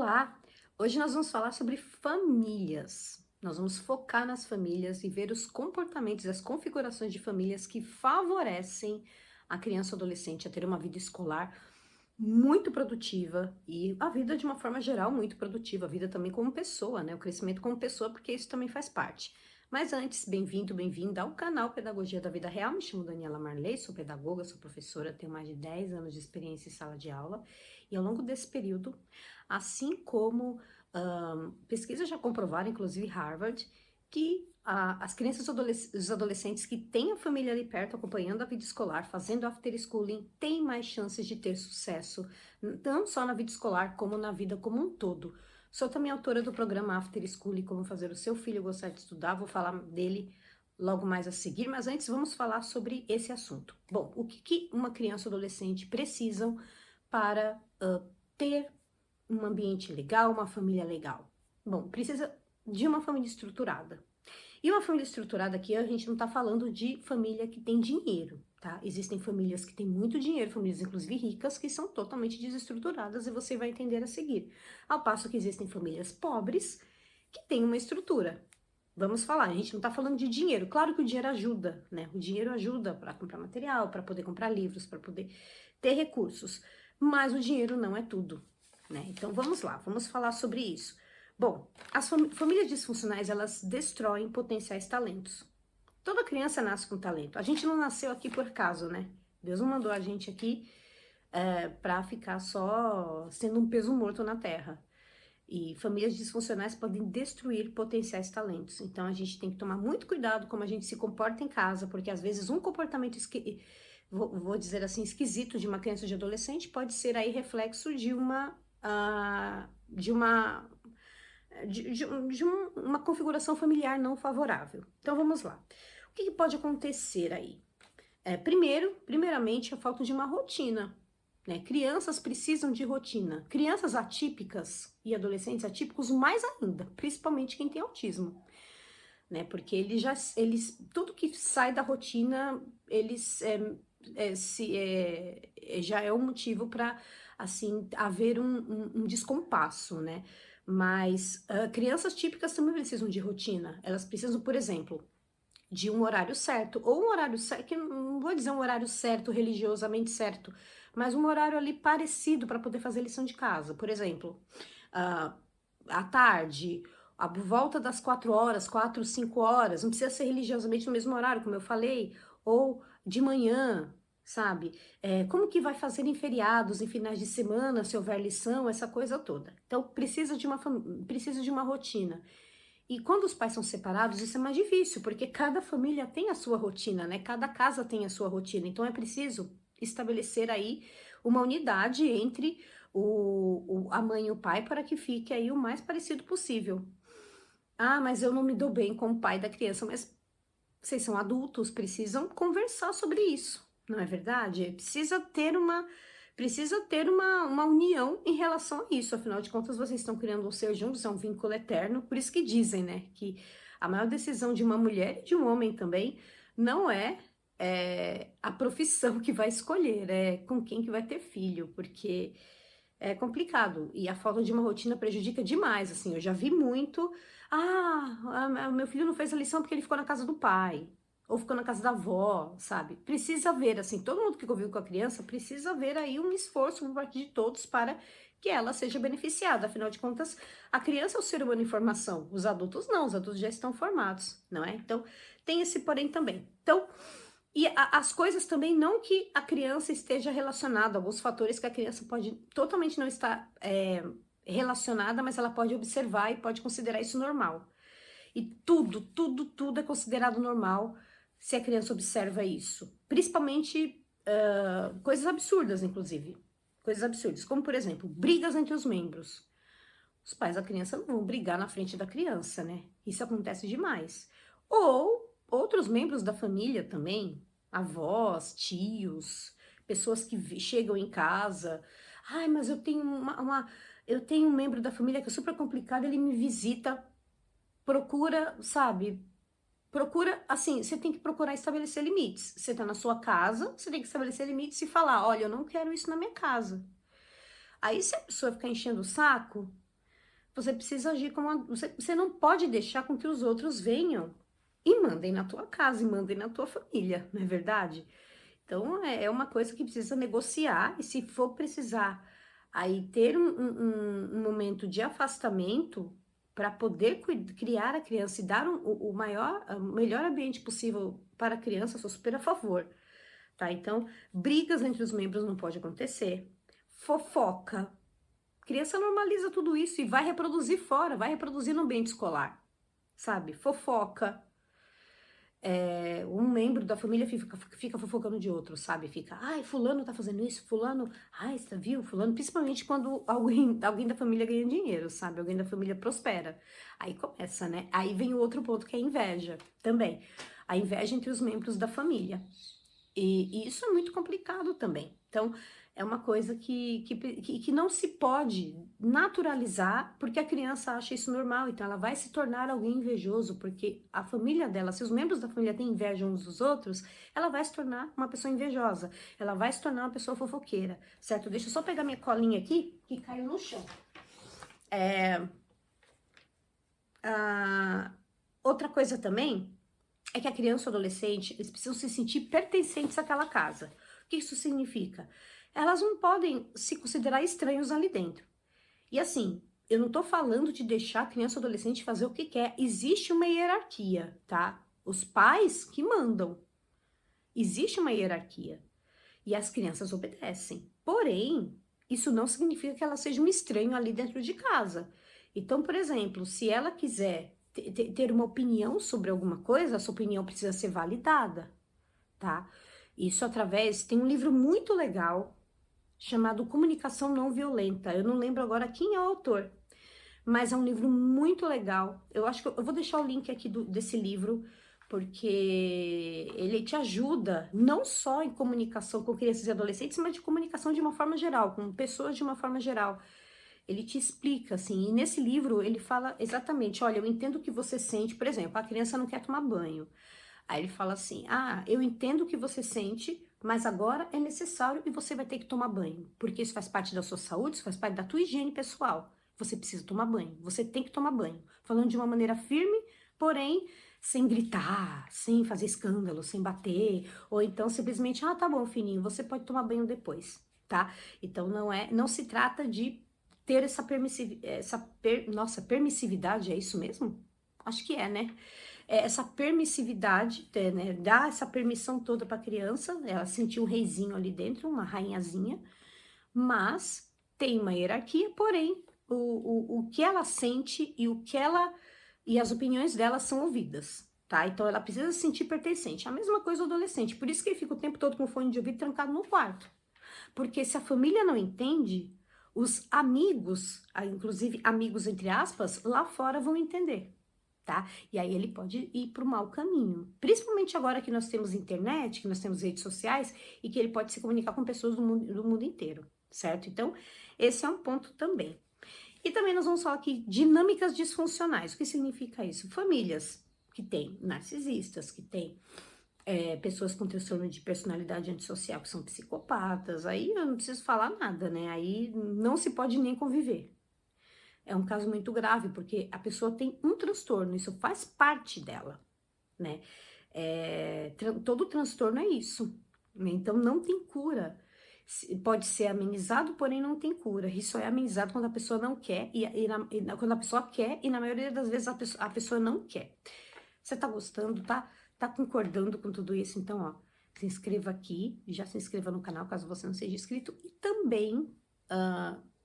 Olá! Hoje nós vamos falar sobre famílias. Nós vamos focar nas famílias e ver os comportamentos e as configurações de famílias que favorecem a criança ou adolescente a ter uma vida escolar muito produtiva e a vida de uma forma geral muito produtiva, a vida também como pessoa, né? O crescimento como pessoa, porque isso também faz parte. Mas antes, bem-vindo, bem-vinda ao canal Pedagogia da Vida Real. Me chamo Daniela Marley, sou pedagoga, sou professora, tenho mais de 10 anos de experiência em sala de aula e ao longo desse período, assim como pesquisas já comprovaram, inclusive Harvard, que as crianças e os adolescentes que têm a família ali perto, acompanhando a vida escolar, fazendo after schooling, têm mais chances de ter sucesso, não só na vida escolar, como na vida como um todo. Sou também autora do programa After School, Como Fazer o Seu Filho Gostar de Estudar, vou falar dele logo mais a seguir, mas antes vamos falar sobre esse assunto. Bom, o que uma criança ou adolescente precisam para ter um ambiente legal, uma família legal? Bom, precisa de uma família estruturada. E uma família estruturada aqui, a gente não tá falando de família que tem dinheiro, tá? Existem famílias que têm muito dinheiro, famílias inclusive ricas, que são totalmente desestruturadas e você vai entender a seguir. Ao passo que existem famílias pobres que têm uma estrutura. Vamos falar, a gente não tá falando de dinheiro. Claro que o dinheiro ajuda, né? O dinheiro ajuda para comprar material, para poder comprar livros, para poder ter recursos. Mas o dinheiro não é tudo, né? Então vamos lá, vamos falar sobre isso. Bom, as famílias disfuncionais, elas destroem potenciais talentos. Toda criança nasce com talento. A gente não nasceu aqui por acaso, né? Deus não mandou a gente aqui para ficar só sendo um peso morto na Terra. E famílias disfuncionais podem destruir potenciais talentos. Então a gente tem que tomar muito cuidado como a gente se comporta em casa, porque às vezes um comportamento vou dizer assim, esquisito de uma criança ou de adolescente pode ser aí reflexo de uma configuração familiar não favorável. Então vamos lá. O que pode acontecer aí? Primeiramente, a falta de uma rotina. Né? Crianças precisam de rotina. Crianças atípicas e adolescentes atípicos mais ainda, principalmente quem tem autismo. Né? Porque eles tudo que sai da rotina, eles já é um motivo para assim haver um descompasso, né? Mas crianças típicas também precisam de rotina. Elas precisam, por exemplo, de um horário certo, ou um horário certo, que não vou dizer um horário certo, religiosamente certo, mas um horário ali parecido para poder fazer lição de casa. Por exemplo, à tarde, a volta das 4 horas, 4, 5 horas, não precisa ser religiosamente no mesmo horário, como eu falei, ou de manhã, sabe? Como que vai fazer em feriados, em finais de semana, se houver lição, essa coisa toda. Então, precisa de uma rotina. E quando os pais são separados, isso é mais difícil, porque cada família tem a sua rotina, né? Cada casa tem a sua rotina. Então, é preciso estabelecer aí uma unidade entre a mãe e o pai para que fique aí o mais parecido possível. Ah, mas eu não me dou bem com o pai da criança, mas vocês são adultos, precisam conversar sobre isso, não é verdade? Precisa ter uma união em relação a isso, afinal de contas vocês estão criando um ser juntos, é um vínculo eterno, por isso que dizem, né, que a maior decisão de uma mulher e de um homem também não é a profissão que vai escolher, é com quem que vai ter filho, porque é complicado e a falta de uma rotina prejudica demais, assim, eu já vi muito, meu filho não fez a lição porque ele ficou na casa do pai, ou ficou na casa da avó, sabe? Precisa haver, assim, todo mundo que convive com a criança, precisa haver aí um esforço por parte de todos para que ela seja beneficiada, afinal de contas, a criança é o ser humano em formação, os adultos não, os adultos já estão formados, não é? Então, tem esse porém também. Então, as coisas também, não que a criança esteja relacionada, alguns fatores que a criança pode totalmente não estar relacionada, mas ela pode observar e pode considerar isso normal. E tudo é considerado normal se a criança observa isso. Principalmente coisas absurdas, inclusive. Coisas absurdas, como por exemplo, brigas entre os membros. Os pais da criança não vão brigar na frente da criança, né? Isso acontece demais. Ou outros membros da família também, avós, tios, pessoas que chegam em casa. Ai, mas eu tenho eu tenho um membro da família que é super complicado, ele me visita, procura, sabe? Procura, assim, você tem que procurar estabelecer limites. Você tá na sua casa, você tem que estabelecer limites e falar, olha, eu não quero isso na minha casa. Aí se a pessoa ficar enchendo o saco, você precisa agir como você não pode deixar com que os outros venham e mandem na tua casa e mandem na tua família, não é verdade? Então é uma coisa que precisa negociar e se for precisar aí ter um momento de afastamento para poder criar a criança e dar o melhor ambiente possível para a criança, eu sou super a favor, tá? Então, brigas entre os membros não pode acontecer. Fofoca. Criança normaliza tudo isso e vai reproduzir fora, vai reproduzir no ambiente escolar, sabe? Fofoca. Um membro da família fica fofocando de outro, sabe? Fica, ai, fulano tá fazendo isso, fulano, ai, você viu, fulano, principalmente quando alguém da família ganha dinheiro, sabe? Alguém da família prospera. Aí começa, né? Aí vem o outro ponto que é a inveja também. A inveja entre os membros da família. E isso é muito complicado também. Então, é uma coisa que não se pode naturalizar, porque a criança acha isso normal. Então, ela vai se tornar alguém invejoso, porque a família dela, se os membros da família têm inveja uns dos outros, ela vai se tornar uma pessoa invejosa. Ela vai se tornar uma pessoa fofoqueira, certo? Deixa eu só pegar minha colinha aqui, que caiu no chão. Outra coisa também é que a criança ou adolescente, eles precisam se sentir pertencentes àquela casa. O que isso significa? Elas não podem se considerar estranhos ali dentro. E assim, eu não tô falando de deixar a criança ou adolescente fazer o que quer. Existe uma hierarquia, tá? Os pais que mandam. Existe uma hierarquia. E as crianças obedecem. Porém, isso não significa que ela seja um estranho ali dentro de casa. Então, por exemplo, se ela quiser ter uma opinião sobre alguma coisa, essa opinião precisa ser validada, tá? Isso através... Tem um livro muito legal chamado Comunicação Não Violenta. Eu não lembro agora quem é o autor, mas é um livro muito legal. Eu acho que eu vou deixar o link aqui desse livro, porque ele te ajuda não só em comunicação com crianças e adolescentes, mas de comunicação de uma forma geral, com pessoas de uma forma geral. Ele te explica, assim, e nesse livro ele fala exatamente, olha, eu entendo o que você sente, por exemplo, a criança não quer tomar banho. Aí ele fala assim, eu entendo o que você sente, mas agora é necessário e você vai ter que tomar banho, porque isso faz parte da sua saúde, isso faz parte da tua higiene pessoal. Você precisa tomar banho, você tem que tomar banho. Falando de uma maneira firme, porém, sem gritar, sem fazer escândalo, sem bater, ou então simplesmente, tá bom, fininho, você pode tomar banho depois, tá? Então não se trata de ter essa permissividade, é isso mesmo? Acho que é, né? Essa permissividade, né? Dar essa permissão toda para a criança, ela sentir um reizinho ali dentro, uma rainhazinha, mas tem uma hierarquia, porém, o que ela sente e as opiniões dela são ouvidas, tá? Então ela precisa se sentir pertencente. A mesma coisa o adolescente, por isso que ele fica o tempo todo com fone de ouvido trancado no quarto. Porque se a família não entende, os amigos, inclusive amigos entre aspas, lá fora vão entender, tá? E aí ele pode ir para o mau caminho. Principalmente agora que nós temos internet, que nós temos redes sociais e que ele pode se comunicar com pessoas do mundo inteiro, certo? Então, esse é um ponto também. E também nós vamos falar aqui dinâmicas disfuncionais. O que significa isso? Famílias que têm narcisistas, que têm pessoas com transtorno de personalidade antissocial, que são psicopatas, aí eu não preciso falar nada, né? Aí não se pode nem conviver. É um caso muito grave, porque a pessoa tem um transtorno, isso faz parte dela, né? Todo transtorno é isso, né? Então não tem cura. Pode ser amenizado, porém não tem cura. Isso é amenizado quando a pessoa não quer, quando a pessoa quer, e na maioria das vezes a pessoa não quer. Você tá gostando, tá concordando com tudo isso? Então, ó, se inscreva aqui, já se inscreva no canal, caso você não seja inscrito, e também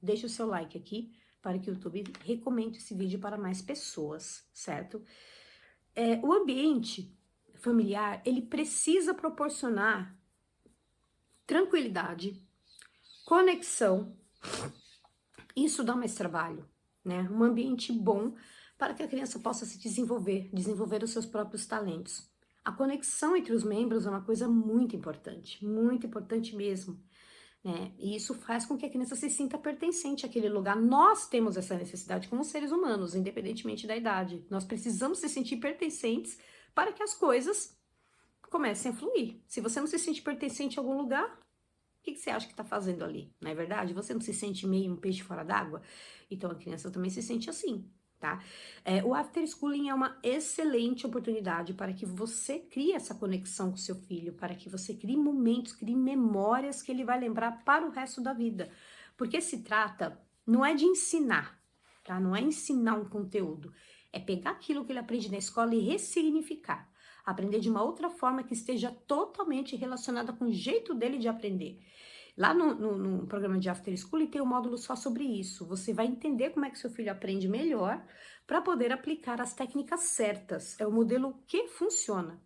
deixe o seu like aqui, para que o YouTube recomende esse vídeo para mais pessoas, certo? O ambiente familiar, ele precisa proporcionar tranquilidade, conexão. Isso dá mais trabalho, né? Um ambiente bom para que a criança possa se desenvolver os seus próprios talentos. A conexão entre os membros é uma coisa muito importante mesmo, né? E isso faz com que a criança se sinta pertencente àquele lugar. Nós temos essa necessidade como seres humanos, independentemente da idade. Nós precisamos se sentir pertencentes para que as coisas comecem a fluir. Se você não se sente pertencente a algum lugar, O que você acha que está fazendo ali? Não é verdade? Você não se sente meio um peixe fora d'água? Então a criança também se sente assim, tá? O after schooling é uma excelente oportunidade para que você crie essa conexão com seu filho, para que você crie momentos, crie memórias que ele vai lembrar para o resto da vida. Porque se trata, não é de ensinar, tá? Não é ensinar um conteúdo, é pegar aquilo que ele aprende na escola e ressignificar. Aprender de uma outra forma que esteja totalmente relacionada com o jeito dele de aprender. Lá no programa de After School tem um módulo só sobre isso. Você vai entender como é que seu filho aprende melhor para poder aplicar as técnicas certas. É o modelo que funciona.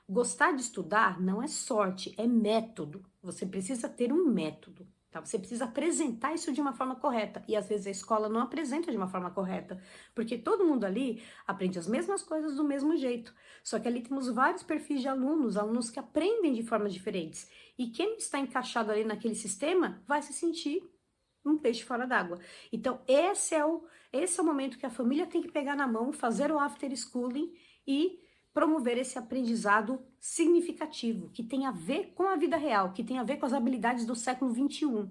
Gostar de estudar não é sorte, é método. Você precisa ter um método. Tá? Você precisa apresentar isso de uma forma correta. E às vezes a escola não apresenta de uma forma correta. Porque todo mundo ali aprende as mesmas coisas do mesmo jeito. Só que ali temos vários perfis de alunos, alunos que aprendem de formas diferentes. E quem está encaixado ali naquele sistema vai se sentir um peixe fora d'água. Então, esse é o momento que a família tem que pegar na mão, fazer o after schooling e promover esse aprendizado significativo, que tem a ver com a vida real, que tem a ver com as habilidades do século XXI.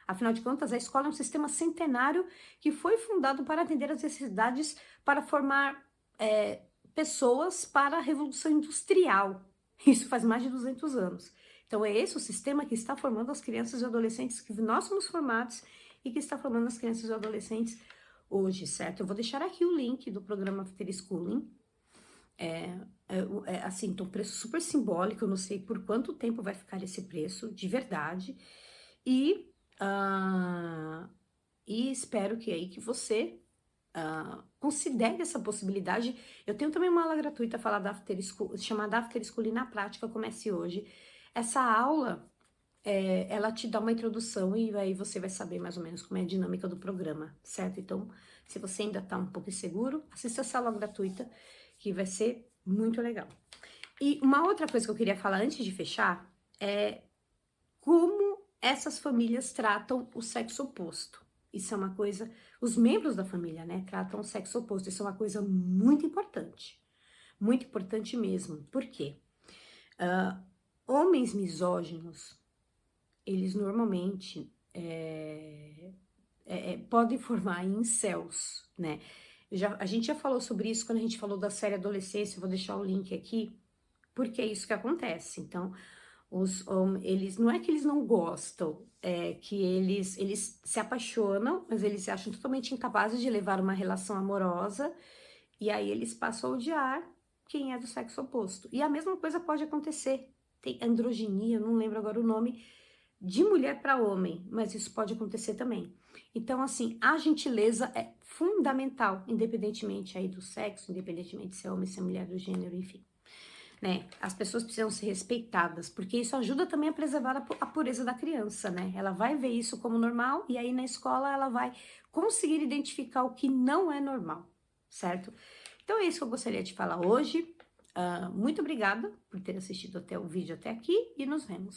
Afinal de contas, a escola é um sistema centenário que foi fundado para atender às necessidades, para formar pessoas para a Revolução Industrial. Isso faz mais de 200 anos. Então, é esse o sistema que está formando as crianças e adolescentes que nós somos formados e que está formando as crianças e adolescentes hoje, certo? Eu vou deixar aqui o link do programa After Schooling. Assim, então, preço super simbólico, eu não sei por quanto tempo vai ficar esse preço, de verdade. E espero que aí que você considere essa possibilidade. Eu tenho também uma aula gratuita da After School, chamada After School na Prática, comece hoje. Essa aula, ela te dá uma introdução e aí você vai saber mais ou menos como é a dinâmica do programa, certo? Então, se você ainda tá um pouco inseguro, assista essa aula gratuita, que vai ser muito legal. E uma outra coisa que eu queria falar antes de fechar é como essas famílias tratam o sexo oposto. Isso é uma coisa, os membros da família, né, tratam o sexo oposto. Isso é uma coisa muito importante mesmo. Por quê? Homens misóginos, eles normalmente podem formar incels, né? A gente já falou sobre isso quando a gente falou da série Adolescência, eu vou deixar o link aqui, porque é isso que acontece. Então, eles não é que eles não gostam, é que eles se apaixonam, mas eles se acham totalmente incapazes de levar uma relação amorosa, e aí eles passam a odiar quem é do sexo oposto. E a mesma coisa pode acontecer, tem androginia, não lembro agora o nome, de mulher para homem, mas isso pode acontecer também. Então, assim, a gentileza é fundamental, independentemente aí do sexo, independentemente se é homem, se é mulher, do gênero, enfim. Né? As pessoas precisam ser respeitadas, porque isso ajuda também a preservar a pureza da criança, né? Ela vai ver isso como normal e aí na escola ela vai conseguir identificar o que não é normal, certo? Então é isso que eu gostaria de falar hoje. Muito obrigada por ter assistido até o vídeo até aqui e nos vemos.